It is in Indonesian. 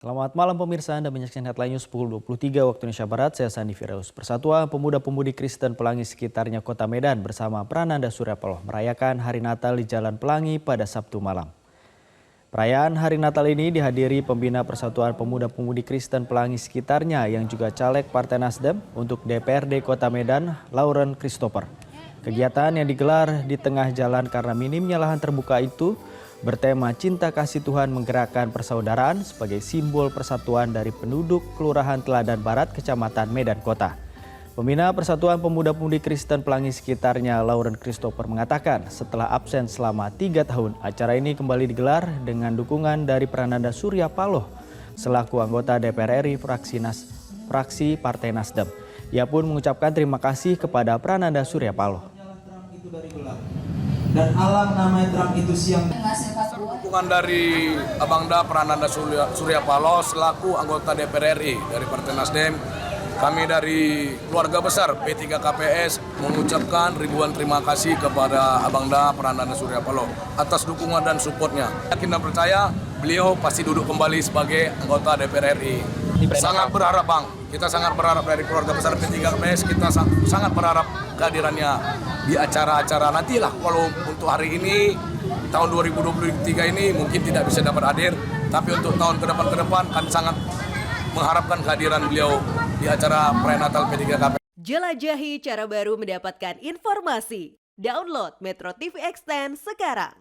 Selamat malam pemirsa, Anda menyaksikan Headline News pukul 23 waktu Indonesia Barat. Saya Sandi Firdaus. Persatuan Pemuda-Pemudi Kristen Pelangi sekitarnya Kota Medan bersama Prananda Surya Paloh merayakan Hari Natal di Jalan Pelangi pada Sabtu malam. Perayaan Hari Natal ini dihadiri pembina Persatuan Pemuda-Pemudi Kristen Pelangi sekitarnya yang juga caleg Partai Nasdem untuk DPRD Kota Medan, Lauren Christopher. Kegiatan yang digelar di tengah jalan karena minimnya lahan terbuka itu bertema Cinta Kasih Tuhan Menggerakkan Persaudaraan sebagai simbol persatuan dari penduduk Kelurahan Teladan Barat, Kecamatan Medan Kota. Pembina Persatuan Pemuda-Pemudi Kristen Pelangi sekitarnya, Lauren Christopher, mengatakan setelah absen selama 3 tahun, acara ini kembali digelar dengan dukungan dari Prananda Surya Paloh selaku anggota DPR RI fraksi Partai Nasdem. Ia pun mengucapkan terima kasih kepada Prananda Surya Paloh. Dan alam namanya terang itu siang. Dukungan dari Abangda Prananda Surya Paloh selaku anggota DPR RI dari Partai Nasdem. Kami dari keluarga besar P3 KPS mengucapkan ribuan terima kasih kepada Abangda Prananda Surya Paloh atas dukungan dan supportnya. Yakin dan percaya beliau pasti duduk kembali sebagai anggota DPR RI. Sangat berharap Bang, kita sangat berharap dari keluarga besar P3 KPS, kita sangat berharap kehadirannya di acara-acara nantilah. Kalau untuk hari ini, tahun 2023 ini mungkin tidak bisa dapat hadir, tapi untuk tahun ke depan kami sangat mengharapkan kehadiran beliau di acara perayaan Natal P3 KPS. Jelajahi cara baru mendapatkan informasi. Download Metro TV Extend sekarang.